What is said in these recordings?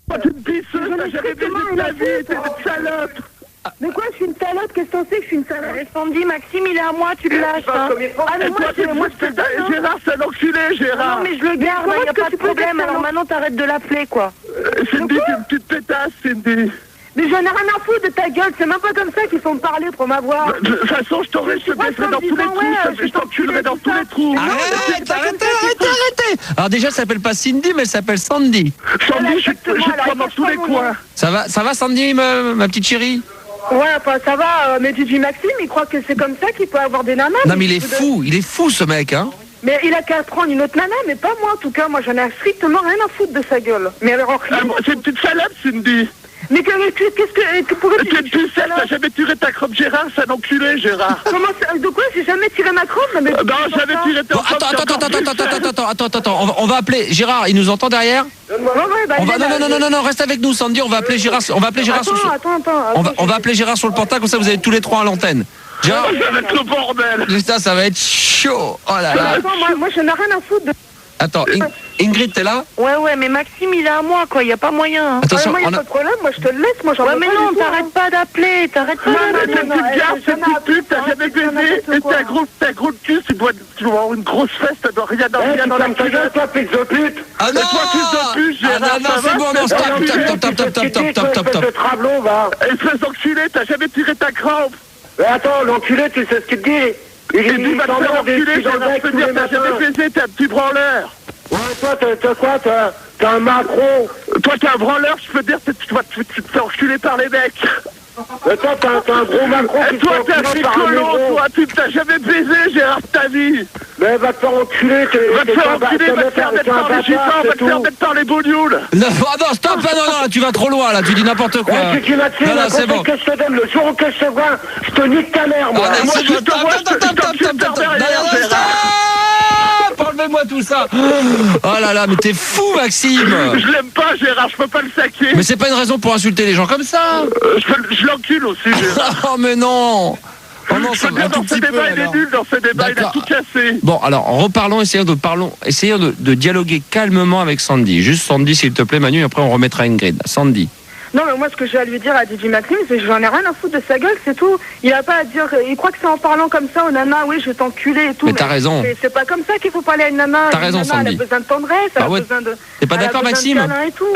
Toi, t'es une pisseuse, t'as jamais baisé de ta vie, t'es une salope. Mais quoi, je suis une salope? Qu'est-ce que t'en sais que je suis une salope? Sandy, Maxime, il est à moi, tu le lâches. Hein. Ah, mais moi, je te le donne. Gérard, c'est un enculé, Gérard. Non, mais je le garde, il n'y a pas de problème. Alors maintenant, t'arrêtes de l'appeler, quoi. Cindy, t'es une petite pétasse, Cindy. Mais j'en ai rien à foutre de ta gueule, c'est même pas comme ça qu'il faut me parler pour m'avoir. De toute façon, je t'aurais, je te baisserai dans tous les trous, je t'enculerai dans tous les trous. Arrêtez. Alors déjà, elle s'appelle pas Cindy, mais elle s'appelle Sandy. Sandy, je te prends dans tous les coins. Ça va Sandy, ma petite chérie? Ouais, enfin ça va, mais Gigi Maxime, il croit que c'est comme ça qu'il peut avoir des nanas. Non mais il est fou ce mec, hein. Mais il a qu'à prendre une autre nana, mais pas moi en tout cas, moi j'en ai strictement rien à foutre de sa gueule. Mais alors rien. C'est une petite salope, Cindy. Mais qu'est-ce que pourquoi tu es une pucelle, t'as jamais tiré ta crotte, Gérard, c'est un enculé, Gérard. Comment ça, de quoi? J'ai jamais tiré ma crotte? Non, j'avais tiré ta crotte. Attends, on va appeler Gérard, il nous entend derrière? Non, reste avec nous Sandy, on va appeler Gérard, on va appeler Gérard on va appeler Gérard sur le portable, comme ça vous avez tous les trois à l'antenne. Gérard, ça va être le bordel. Ça va être chaud. Oh là là. Attends, moi je n'ai rien à foutre de... Attends, Ingrid, t'es là? Ouais, mais Maxime, il est à moi, quoi, il n'y a pas moyen. Hein. Attention, moi, il n'y a pas de problème, moi, je te le laisse, moi, j'en ai mais non, t'arrêtes pas d'appeler, t'arrêtes pas d'appeler. Non, t'es une petite pute, t'as jamais baisé, et t'as gros cul, tu dois avoir une grosse fesse, t'as rien dans la gueule, toi, fils de pute. Ah non! Toi, fils de pute, Gérard, non, c'est bon, non, stop. Espèce d'enculé, t'as jamais tiré ta crampe. Mais attends, l'enculé, tu sais ce qu'il te dit? Il va te faire enculer, Gérard, je peux dire, t'as jamais baisé, t'es un petit branleur. Ouais, toi, t'as quoi? T'es un Macron. Toi, t'es un branleur, je peux dire, tu te fais enculer par les mecs. Mais toi, t'es un gros Macron qui toi, t'es un écolo, toi, tu t'as jamais baisé, Gérard, ta vie. Mais va te faire enculer, va te faire enculer, va te faire mettre par les gitans, va te faire mettre par les bougnoules. Non, stop, non, tu vas trop loin, là, tu dis n'importe quoi. Non, c'est bon. Que je te donne, le jour où je te vois, je te nique ta mère, moi. Moi, je te vois, je t'encule par derrière, Gérard. Enlevez-moi tout ça. Oh là là, mais t'es fou, Maxime. Je l'aime pas, Gérard, je peux pas le saquer. Mais c'est pas une raison pour insulter les gens comme ça. Je l'encule aussi, Gérard. Oh mais non. Oh non, ça va un tout petit peu. Il est nul dans ce débat, il a tout cassé. Bon, alors reparlons, essayons de dialoguer calmement avec Sandy. Juste Sandy, s'il te plaît, Manu, et après on remettra Ingrid. Sandy. Non, mais moi, ce que je vais lui dire à Gigi Maxime, c'est que j'en ai rien à foutre de sa gueule, c'est tout. Il a pas à dire, il croit que c'est en parlant comme ça aux nanas, oui, je vais t'enculer et tout. Mais t'as raison. C'est pas comme ça qu'il faut parler à une nana. T'as raison, Sandy. Elle a besoin de tendresse, elle a besoin de... T'es pas d'accord, Maxime?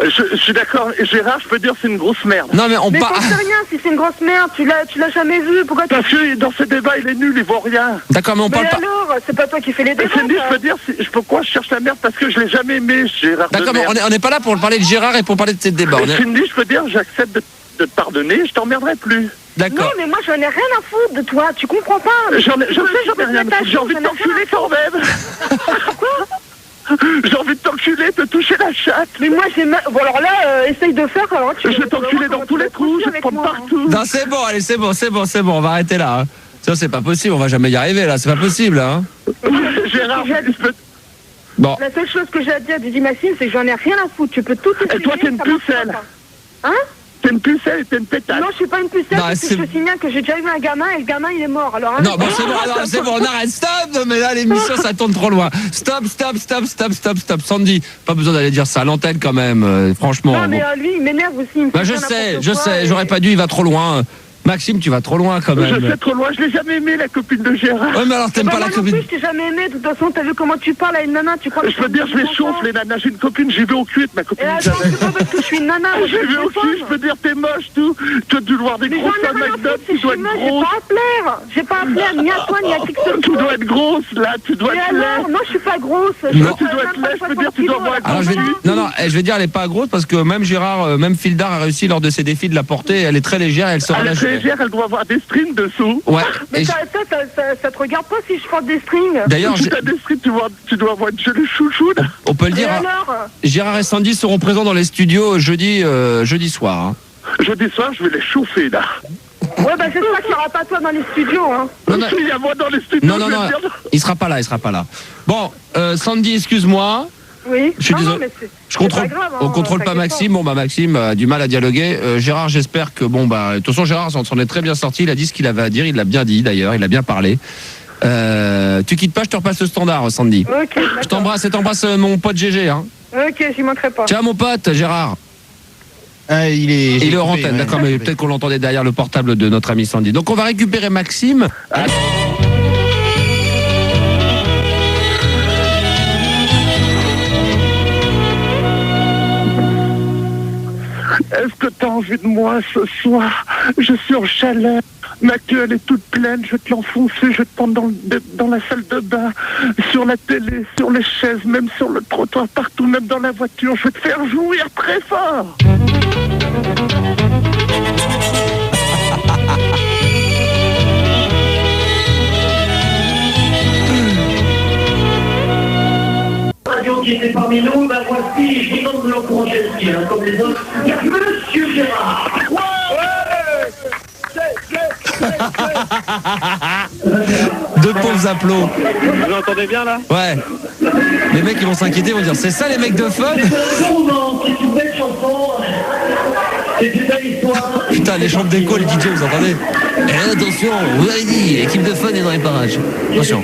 Je suis d'accord, Gérard, je peux dire, c'est une grosse merde. Non, mais Mais t'en sais rien, si c'est une grosse merde, tu l'as jamais vu, pourquoi tu... Parce que dans ce débat, il est nul, il vaut rien. D'accord, mais on parle pas... Mais alors, c'est pas toi qui fais les débats. Cindy, je peux dire, pourquoi je cherche la merde? Parce que je l'ai jamais aimé, Gérard. D'accord, mais on n'est pas là pour parler de Gérard et pour parler de ces débats. Cindy, je peux dire, j'accepte de te pardonner, je t'emmerderai plus. D'accord. Non, mais moi, j'en ai rien à foutre de toi, tu comprends pas. J'en ai rien à foutre, j'ai envie de t'enculer quand même. J'ai envie de t'enculer, de te toucher la chatte. Mais moi, bon, alors là, essaye de faire... Alors, je vais t'enculer dans tous les trous, je vais te prendre partout. Non, c'est bon, allez, c'est bon, on va arrêter là. Hein. Ça, c'est pas possible, on va jamais y arriver là, c'est pas possible. Hein. Gérard, bon. La seule chose que j'ai à dire à Didi Maxime, c'est que j'en ai rien à foutre, tu peux tout essayer. Et toi, t'es une pucelle. Hein? T'es une pucelle et t'es une pétasse. Non, je suis pas une pucelle, parce que je te signale que j'ai déjà eu un gamin et le gamin il est mort. Alors, non, bon, c'est bon, on arrête, stop. Mais là, l'émission, ça tourne trop loin. Stop. Sandy, pas besoin d'aller dire ça à l'antenne quand même, franchement. Non, mais lui, il m'énerve aussi. Je sais, j'aurais pas dû, il va trop loin. Maxime, tu vas trop loin quand même. Je sais trop loin, je l'ai jamais aimé la copine de Gérard. Ouais, mais alors t'aimes pas la copine. Je t'ai jamais aimé, de toute façon, t'as vu comment tu parles à une nana, tu crois que... Je peux dire, je les chauffe les nanas, j'ai une copine, j'y vais au cul avec ma copine. Et attends, c'est pas parce que je suis une nana, j'y vais au cul, je peux dire, t'es moche, tout. Tu as dû voir des grosses à McDonald's, tu dois être grosse. J'ai pas à plaire, ni à toi, ni à qui que ce soit. Tu dois être grosse, là, tu dois être laide. Non, je suis pas grosse. Non, tu dois être laide, je peux dire, tu dois avoir un gros. Non, je vais dire, elle est pas grosse parce que même Gérard, même Fildar a réussi lors de ses défis de la porter, elle est très légère, elle se relâche. Elle est très légère, elle doit avoir des strings dessous. Ouais. Mais ça te regarde pas si je porte des strings. D'ailleurs, si t'as des strings, tu dois avoir une jolie chouchoune. On peut le dire. Gérard et Sandy seront présents dans les studios jeudi soir. Hein. Jeudi soir, je vais les chauffer là. Ouais, bah j'espère qu'il n'y aura pas toi dans les studios. Hein. Non, il y a moi dans les studios. Non, il sera pas là. Bon, Sandy, excuse-moi. Oui. Je suis désolé. On contrôle pas Maxime. Bon, bah Maxime a du mal à dialoguer. Gérard, j'espère que de toute façon, Gérard s'en est très bien sorti. Il a dit ce qu'il avait à dire. Il l'a bien dit d'ailleurs. Il a bien parlé. Tu quittes pas, je te repasse le standard, Sandy. Ok. Je t'embrasse et t'embrasse mon pote GG. Hein. Ok, j'y manquerai pas. Ciao mon pote, Gérard. Il est hors antenne, d'accord, mais peut-être qu'on l'entendait derrière le portable de notre ami Sandy. Donc on va récupérer Maxime. Est-ce que t'as envie de moi ce soir? Je suis en chaleur. Ma queue, elle est toute pleine. Je vais te l'enfoncer. Je vais te prendre dans la salle de bain, sur la télé, sur les chaises, même sur le trottoir, partout, même dans la voiture. Je vais te faire jouir très fort. Qui était parmi nous, ben voici, je vous demande de l'encourager aussi, hein, comme les autres. Il y a Monsieur Gérard. Deux pauvres applaudissements. Vous entendez bien là? Ouais. Les mecs ils vont s'inquiéter, ils vont dire c'est ça les mecs de fun? C'est une belle chanson. C'est une belle histoire. Putain, les chants d'écho, les DJ, vous entendez? Et attention, vous avez dit, l'équipe de fun est dans les parages. Attention.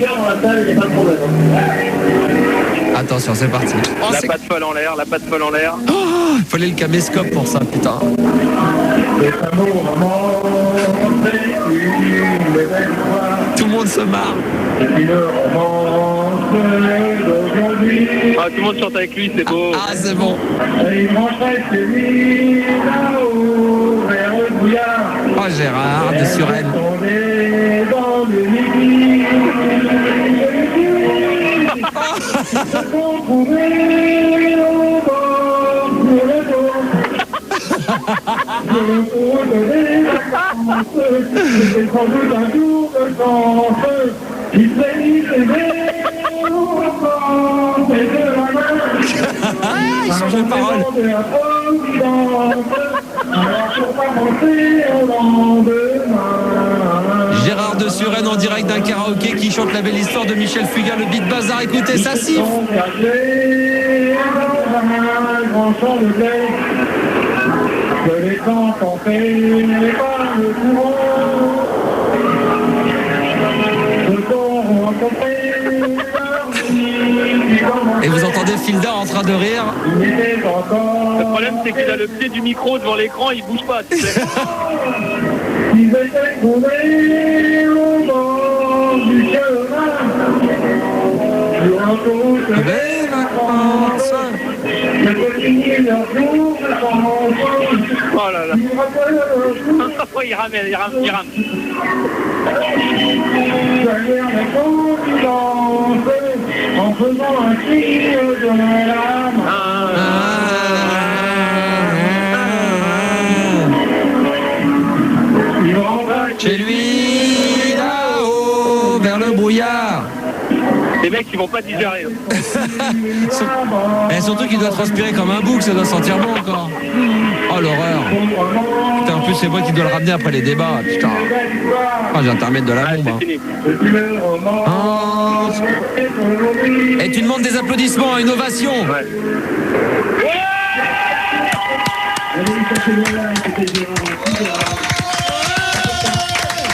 Attention, c'est parti. Oh, la patte folle en l'air, la patte folle en l'air. Oh, il fallait le caméscope pour ça, putain. Tout le monde se marre. Ah, tout le monde chante avec lui, c'est beau. Ah, c'est bon. Oh, Gérard de Suresnes. Il change de parole. Gérard de Suresnes en direct d'un karaoké qui chante la belle histoire de Michel Fugain, le beat bazar. Écoutez, ça siffle. Et vous entendez Filda en train de rire. Le problème c'est qu'il a le pied du micro devant l'écran, il bouge pas, tu sais. Oh là là. Il rame. En faisant un signe de la main. Chez lui, là-haut, vers le brouillard. Les mecs, ils vont pas digérer. Et surtout qu'il doit transpirer comme un bouc, ça doit sentir bon encore. Oh l'horreur. Putain, en plus c'est moi qui dois le ramener après les débats. Putain. Ah, j'ai un de la bombe. Hein. Oh. Et tu demandes des applaudissements, une ovation. Ouais.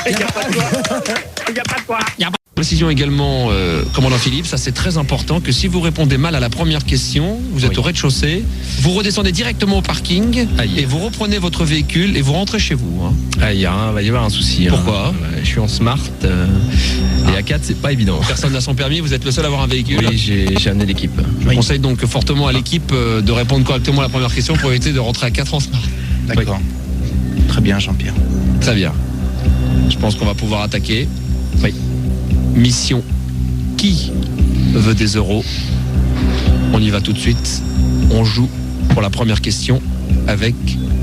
Il n'y a pas de quoi. Il n'y a pas de quoi. Précision également, commandant Philippe, ça c'est très important que si vous répondez mal à la première question, vous êtes au rez-de-chaussée, vous redescendez directement au parking et vous reprenez votre véhicule et vous rentrez chez vous. Hein. Ah, il va y avoir un souci. Pourquoi Je suis en smart et à 4 c'est pas évident. Personne n'a son permis, vous êtes le seul à avoir un véhicule. Oui, j'ai amené l'équipe. Je conseille donc fortement à l'équipe de répondre correctement à la première question pour éviter de rentrer à 4 en smart. D'accord. Oui. Très bien Jean-Pierre. Très bien. Je pense qu'on va pouvoir attaquer. Oui. Mission qui veut des euros? On y va tout de suite. On joue pour la première question avec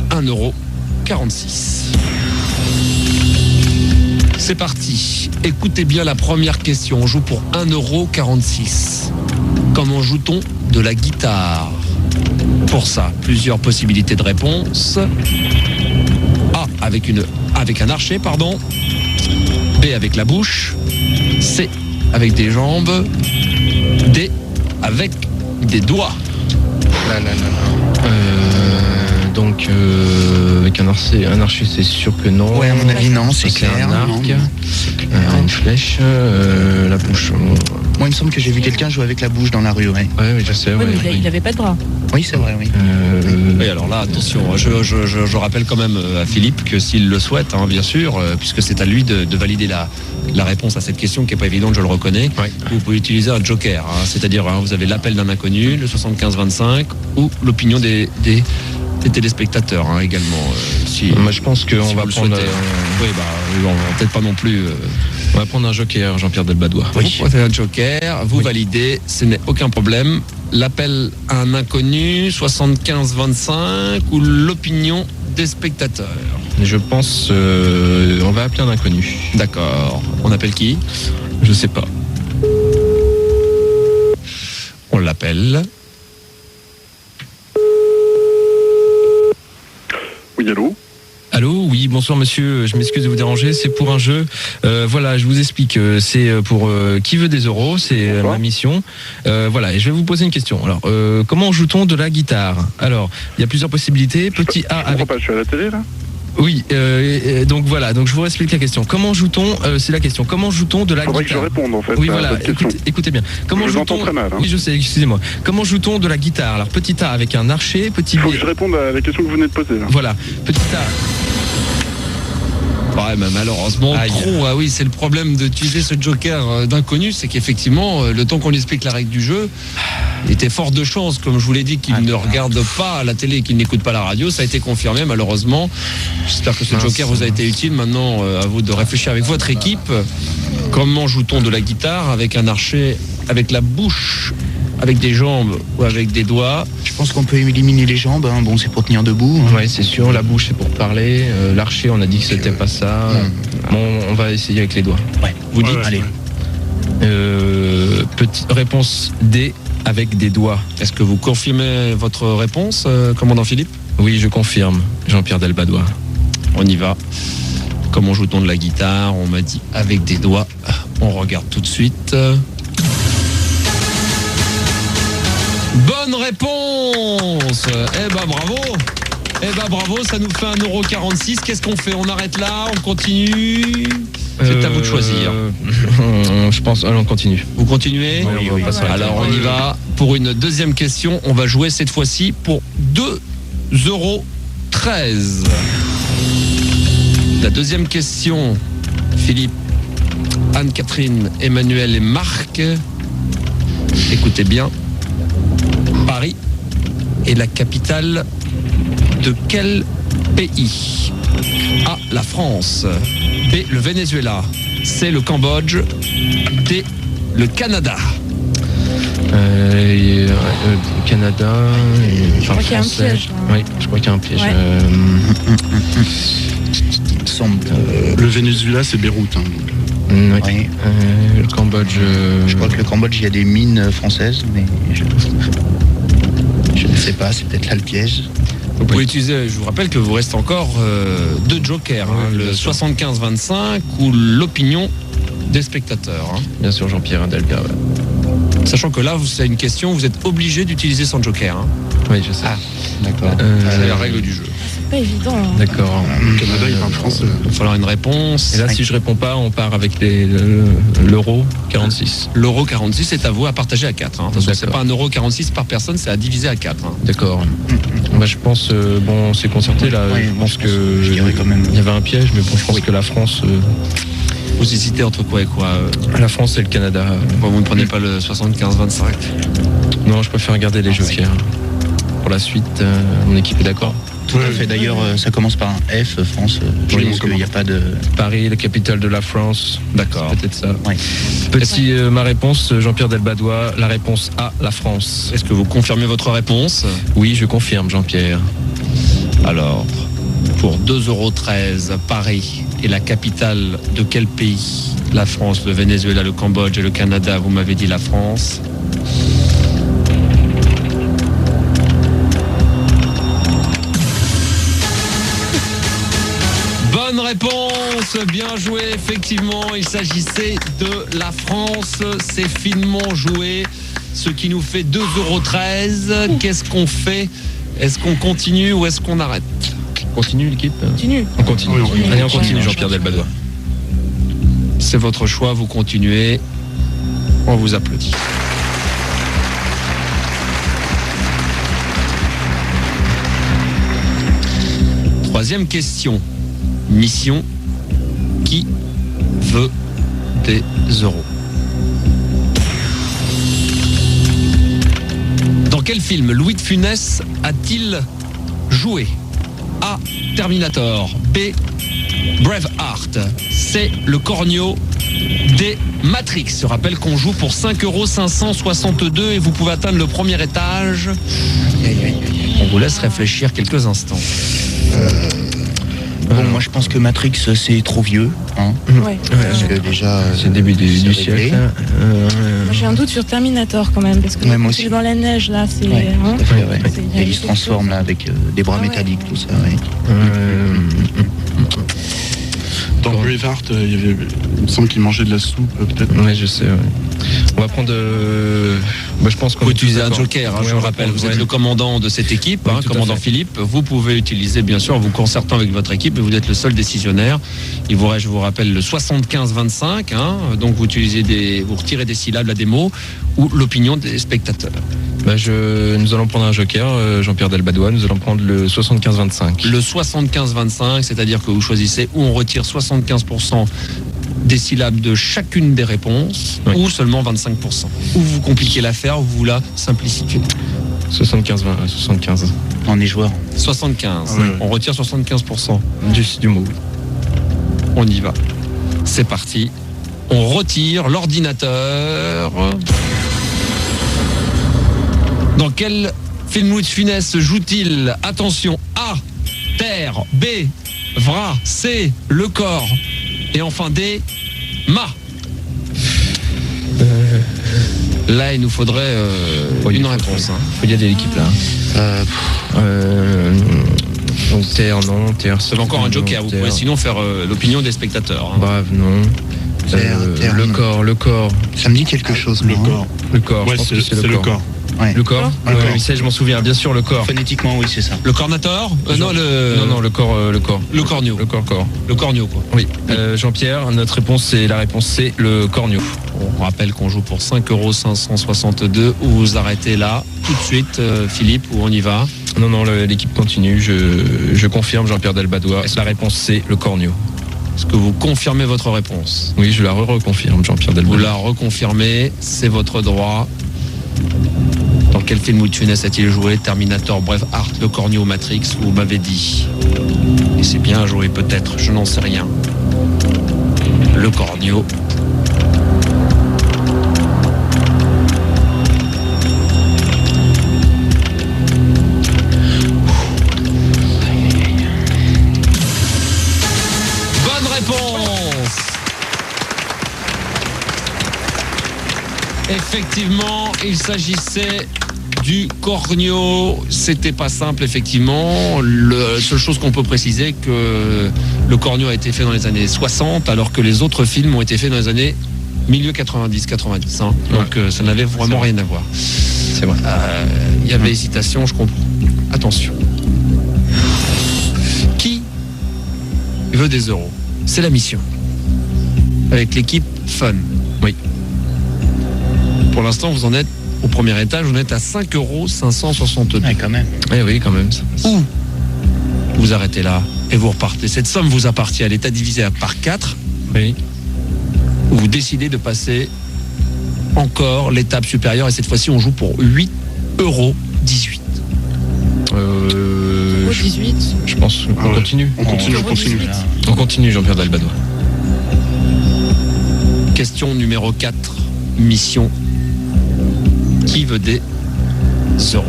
1,46 €. C'est parti. Écoutez bien la première question. On joue pour 1,46 €. Comment joue-t-on de la guitare? Pour ça, plusieurs possibilités de réponse. A, avec un archet, pardon. B, avec la bouche. C, avec des jambes. D, avec des doigts. Donc, avec un archer, c'est sûr que non. Ouais, à mon avis, non, c'est clair. Un arc, une flèche, la bouche. Moi, il me semble que j'ai vu quelqu'un jouer avec la bouche dans la rue, ouais. Ouais, je sais. Oui, mais il avait pas de bras. Oui, c'est vrai, oui. Oui, alors là, attention, je rappelle quand même à Philippe que s'il le souhaite, hein, bien sûr, puisque c'est à lui de valider la réponse à cette question qui n'est pas évidente, je le reconnais, vous pouvez utiliser un joker, hein, c'est-à-dire vous avez l'appel d'un inconnu, le 75-25, ou l'opinion des téléspectateurs également. Moi, je pense qu'on va prendre... Oui, on va peut-être pas non plus... On va prendre un joker, Jean-Pierre Delbadois. Vous prenez un joker, vous validez, ce n'est aucun problème. L'appel à un inconnu, 75-25, ou l'opinion des spectateurs. Je pense on va appeler un inconnu. D'accord. On appelle qui? Je sais pas. On l'appelle. Oui, allô? Allô, oui, bonsoir monsieur, je m'excuse de vous déranger, c'est pour un jeu. Voilà, je vous explique, c'est pour Qui veut des euros, c'est ma mission. Voilà, et je vais vous poser une question. Alors, comment joue-t-on de la guitare? Alors, il y a plusieurs possibilités. Petit A avec... Je suis à la télé, là? Oui, donc voilà, donc je vous explique la question. Comment joue-on, c'est la question, comment joue-on de la guitare? Faudrait que je réponde, en fait. Oui, voilà, écoutez bien. Comment je joue-on... très mal. Hein. Oui, je sais, excusez-moi. Comment joue-on de la guitare? Alors, petit A avec un archer, petit B... Il faut que je réponde à la question que vous venez de poser, là. Voilà, petit A... Ouais, mais malheureusement, trop. Ah oui, c'est le problème d'utiliser ce joker d'inconnu, c'est qu'effectivement, le temps qu'on lui explique la règle du jeu, il était fort de chance, comme je vous l'ai dit, qu'il ne regarde pas la télé et qu'il n'écoute pas la radio. Ça a été confirmé, malheureusement. J'espère que ce joker vous a été utile. Maintenant, à vous de réfléchir avec votre équipe. Comment joue-t-on de la guitare avec un archer, avec la bouche, avec des jambes ou avec des doigts? Je pense qu'on peut éliminer les jambes, hein. Bon, c'est pour tenir debout. Hein. Oui, c'est sûr, la bouche c'est pour parler, l'archer on a dit que c'était pas ça. Bon, on va essayer avec les doigts. Ouais. Vous dites? Allez. Petite réponse D, avec des doigts. Est-ce que vous confirmez votre réponse, commandant Philippe? Oui, je confirme, Jean-Pierre Delbadois. On y va. Comment joue-t-on de la guitare? On m'a dit avec des doigts. On regarde tout de suite. Bonne réponse! Eh ben bravo! Eh ben bravo, ça nous fait 1,46 €. Qu'est-ce qu'on fait? On arrête là? On continue? C'est à vous de choisir. Je pense, allez, on continue. Vous continuez? Oui, on va pas s'arrêter. Alors on y va pour une deuxième question. On va jouer cette fois-ci pour 2,13 €. La deuxième question, Philippe, Anne-Catherine, Emmanuel et Marc. Écoutez bien. Paris est la capitale de quel pays? A. La France. B. Le Venezuela. C. Le Cambodge. D. Le Canada. Canada. Je crois qu'il y a un piège. Oui, je crois qu'il y a un piège. Ouais. Le Venezuela, c'est Beyrouth. Hein. Oui. Le Cambodge. Je crois que le Cambodge, il y a des mines françaises, mais je ne sais pas, c'est peut-être là le piège. Vous pouvez utiliser, je vous rappelle que vous restez encore deux jokers, le 75-25 ou l'opinion des spectateurs. Bien sûr, Jean-Pierre Delga. Sachant que là, c'est une question, vous êtes obligé d'utiliser son joker. Oui, je sais. Ah, d'accord. C'est la règle du jeu. C'est pas évident. Hein. D'accord. Le Canada, il parle français. Il va falloir une réponse. Et là, si je réponds pas, on part avec l'euro 46. L'euro 46 est à vous à partager à 4. C'est pas 1,46 € par personne, c'est à diviser à 4. D'accord. Bah, je pense, bon, c'est concerté là. Oui, je pense que je dirais quand même. il y avait un piège, mais bon, je pense que la France. Vous hésitez entre quoi et quoi? La France et le Canada. Bon, vous ne prenez pas le 75-25? Non, je préfère garder les jokers. Pour la suite, mon équipe est d'accord. Tout à fait. D'ailleurs, ça commence par un F, France. Je pense qu'il n'y a pas de... Paris, la capitale de la France. D'accord. Peut-être ça. Oui. Petit, ma réponse, Jean-Pierre Delbadois, la réponse A, la France. Est-ce que vous confirmez votre réponse? Oui, je confirme, Jean-Pierre. Alors, pour 2,13 €, Paris est la capitale de quel pays? La France, le Venezuela, le Cambodge et le Canada. Vous m'avez dit la France. Bonne réponse, bien joué, effectivement, il s'agissait de la France, c'est finement joué, ce qui nous fait 2,13 €. Qu'est-ce qu'on fait Est-ce qu'on continue ou est-ce qu'on arrête? On continue l'équipe? Continue. On continue. Oui, on continue. Allez, on continue, Jean-Pierre Delbadois. C'est votre choix, vous continuez. On vous applaudit. Troisième question. Mission. Qui veut des euros? Dans quel film Louis de Funès a-t-il joué? A. Terminator. B. Braveheart. C. Le Cornio. D. Matrix. Je rappelle qu'on joue pour 5,562 € et vous pouvez atteindre le premier étage. On vous laisse réfléchir quelques instants. Bon, moi je pense que Matrix c'est trop vieux. Hein, Ouais. parce que déjà. C'est le début du c'est siècle. réglé. Moi, j'ai un doute sur Terminator quand même, parce que Ouais, moi quand il aussi. est dans la neige là, c'est. Ouais, hein, tout à fait, ouais. c'est- Et il se transforme là avec des bras Ah ouais. métalliques, tout ça. Ouais. Dans Braveheart, il me semble qu'il mangeait de la soupe, peut-être. Ouais, je sais. Ouais. On va prendre. Moi, je pense qu'on Vous est tous utilisez un d'accord. joker, hein, Ouais, je on le va rappelle. prendre- Vous ouais. êtes le commandant de cette équipe, Oui, hein, tout à commandant fait. Philippe. Vous pouvez utiliser, bien sûr, en vous concertant avec votre équipe, et vous êtes le seul décisionnaire. Il vous reste, je vous rappelle, le 75-25. Hein, donc vous vous retirez des syllabes à des mots ou l'opinion des spectateurs. Bah, nous allons prendre un joker, Jean-Pierre Delbadois. Nous allons prendre le 75-25. Le 75-25, c'est-à-dire que vous choisissez où on retire 75% des syllabes de chacune des réponses, Oui. ou seulement 25%. Ou vous compliquez l'affaire, ou vous la simplifiez. 75. On est joueur. 75. Ah ouais, ouais. On retire 75%. Du mot. On y va. C'est parti. On retire l'ordinateur. Dans quel film Louis de Funès joue-t-il? Attention. A. Terre. B. Vra. C. Le corps. Et enfin D. Ma. Là, il nous faudrait une réponse. Hein. Faut y aller l'équipe là. Donc terre, non, terre. Vous avez encore un joker. Vous pouvez sinon faire l'opinion des spectateurs. Hein. Brave, non. Terre, le non. corps. Ça me dit quelque chose. Le non corps. Le corps, Ouais, je pense que c'est le corps. Ouais. Le corps. Le corps. Oui, ça, je m'en souviens. Bien sûr, le corps. Phonétiquement, oui, c'est ça. Le cornator Non, Non, le corps. Le cornio. Le corps. Le cornio, quoi. Oui. Jean-Pierre, notre réponse, c'est la réponse C, le cornio. On rappelle qu'on joue pour 5,562 €. Ou vous arrêtez là, tout de suite, Philippe, où on y va. Non, l'équipe continue. Je confirme, Jean-Pierre Delbadois. La réponse C, le cornio. Est-ce que vous confirmez votre réponse? Oui, je la reconfirme, Jean-Pierre Vous Delbadois. la reconfirmez, c'est votre droit. Dans quel film Louis de Funès a-t-il joué? Terminator, Braveheart, Le Cornio, Matrix, vous m'avez dit. Et c'est bien joué peut-être, je n'en sais rien. Le Cornio. Bonne réponse. Effectivement, il s'agissait du Cornio. C'était pas simple, effectivement. La seule chose qu'on peut préciser, que le Cornio a été fait dans les années 60, alors que les autres films ont été faits dans les années milieu 90-90. Hein. Donc ça n'avait vraiment rien à voir. C'est vrai. Il y avait hésitation, je comprends. Attention. Qui veut des euros? C'est la mission. Avec l'équipe Fun. Oui. Pour l'instant, vous en êtes au premier étage, vous êtes à 5,562 €. Ouais, quand même. Oui, quand même. Ou vous arrêtez là et vous repartez. Cette somme vous appartient. Elle est à diviser par 4. Oui. Ou vous décidez de passer encore l'étape supérieure. Et cette fois-ci, on joue pour 8,18 €. 18. Je pense qu'on ouais. continue. On continue. On continue, Jean-Pierre Delbadois. Question numéro 4. Mission. Qui veut des euros?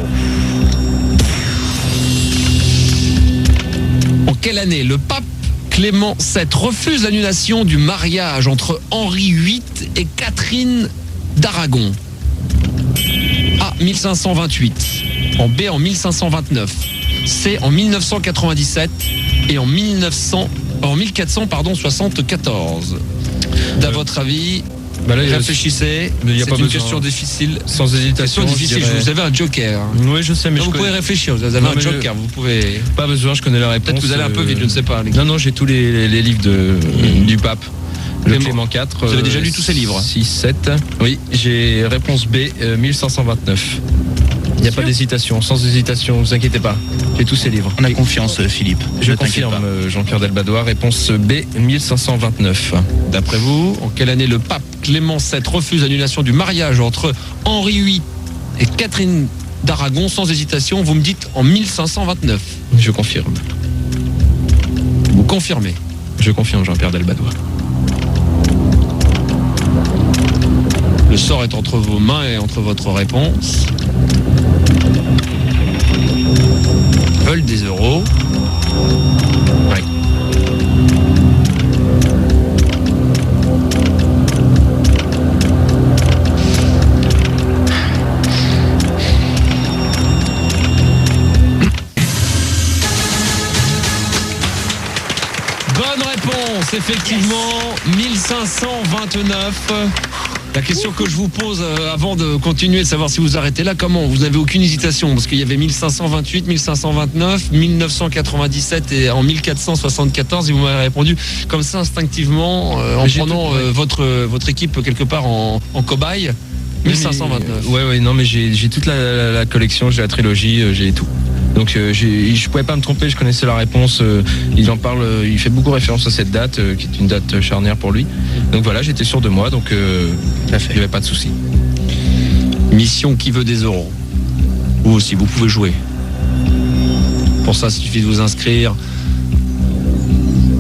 En quelle année le pape Clément VII refuse l'annulation du mariage entre Henri VIII et Catherine d'Aragon? A. 1528. En B. En 1529. C. En 1997. Et en 1474. D'à votre avis, Bah là, réfléchissez. Mais y a c'est pas une besoin. question difficile. Sans hésitation. Question difficile. je dirais- Vous avez un joker. Oui, je sais, mais Non, vous pouvez réfléchir. Vous avez Non, un mais joker. Vous pouvez. Pas besoin, je connais la réponse. Peut-être que vous allez un peu vite. Je ne sais pas. Non, j'ai tous les livres du pape. Le Clément 4. Vous avez déjà lu tous ces livres? 6, 7. Oui, j'ai réponse B, 1529. Il n'y a pas d'hésitation, sans hésitation, ne vous inquiétez pas. J'ai tous ces livres. On a confiance, Philippe. Je Ne t'inquiète confirme, pas. Jean-Pierre Delbadois, réponse B, 1529. D'après vous, en quelle année le pape Clément VII refuse l'annulation du mariage entre Henri VIII et Catherine d'Aragon sans hésitation? Vous me dites en 1529. Je confirme. Vous confirmez? Je confirme, Jean-Pierre Delbadois. Le sort est entre vos mains et entre votre réponse. Veulent des euros. Oui. Bonne réponse, effectivement, 1529. La question que je vous pose avant de continuer, de savoir si vous arrêtez là, comment? Vous n'avez aucune hésitation, parce qu'il y avait 1528, 1529, 1997 et en 1474, et vous m'avez répondu comme ça instinctivement, en prenant votre équipe quelque part en cobaye. 1529. Ouais, non, mais j'ai toute la collection, j'ai la trilogie, j'ai tout. Donc je pouvais pas me tromper, je connaissais la réponse. Il en parle, il fait beaucoup référence à cette date, qui est une date charnière pour lui. Donc voilà, j'étais sûr de moi, donc il n'y avait pas de souci. Mission qui veut des euros. Vous aussi, vous pouvez jouer. Pour ça, il suffit de vous inscrire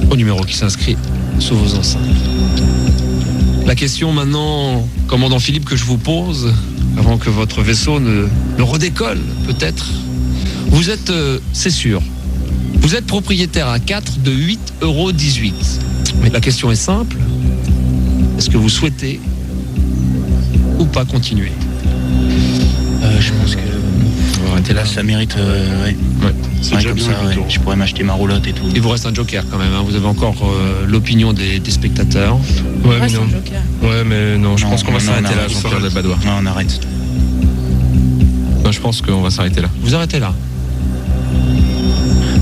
au numéro qui s'inscrit sous vos enceintes. La question maintenant, commandant Philippe, que je vous pose, avant que votre vaisseau ne redécolle, peut-être. Vous êtes, c'est sûr, vous êtes propriétaire à 4 de 8,18 €. Mais la question est simple. Est-ce que vous souhaitez ou pas continuer? Je pense que là, ça mérite. Ouais. C'est déjà Comme bien, ça, le ouais. tour. Je pourrais m'acheter ma roulotte et tout. Il vous reste un joker quand même, hein. Vous avez encore l'opinion des spectateurs. Ouais, mais c'est non. un joker. Ouais, mais non, je Non, pense qu'on va non, s'arrêter on là, arrête. Jean-Pierre Delbadois. Non, on arrête. Non, je pense qu'on va s'arrêter là. Vous arrêtez là?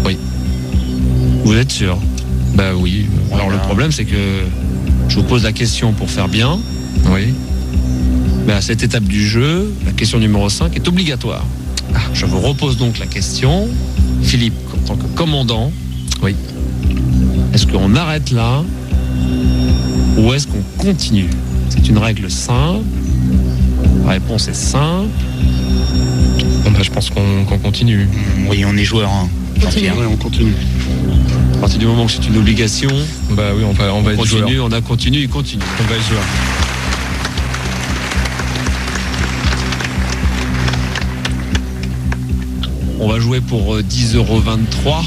Oui. Vous êtes sûr? Bah oui. Alors le problème, c'est que je vous pose la question pour faire bien. Oui. Mais à cette étape du jeu, la question numéro 5 est obligatoire. Je vous repose donc la question. Philippe, en tant que commandant, Oui. est-ce qu'on arrête là ou est-ce qu'on continue? C'est une règle simple. La réponse est simple. Bon, bah, je pense qu'on continue. Oui, on est joueur, hein. Jean-Pierre. Ouais, on continue. À partir du moment que c'est une obligation, Bah oui, on va être joueur. continue, on a continué, il continue. On va être joueur. On va jouer pour 10,23 €.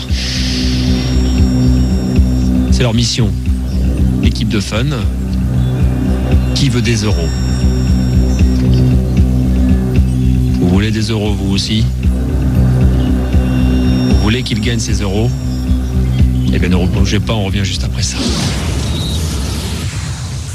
C'est leur mission. L'équipe de Fun. Qui veut des euros? Vous voulez des euros, vous aussi? Vous voulez qu'ils gagnent ces euros? Eh bien, ne bougez pas, on revient juste après ça.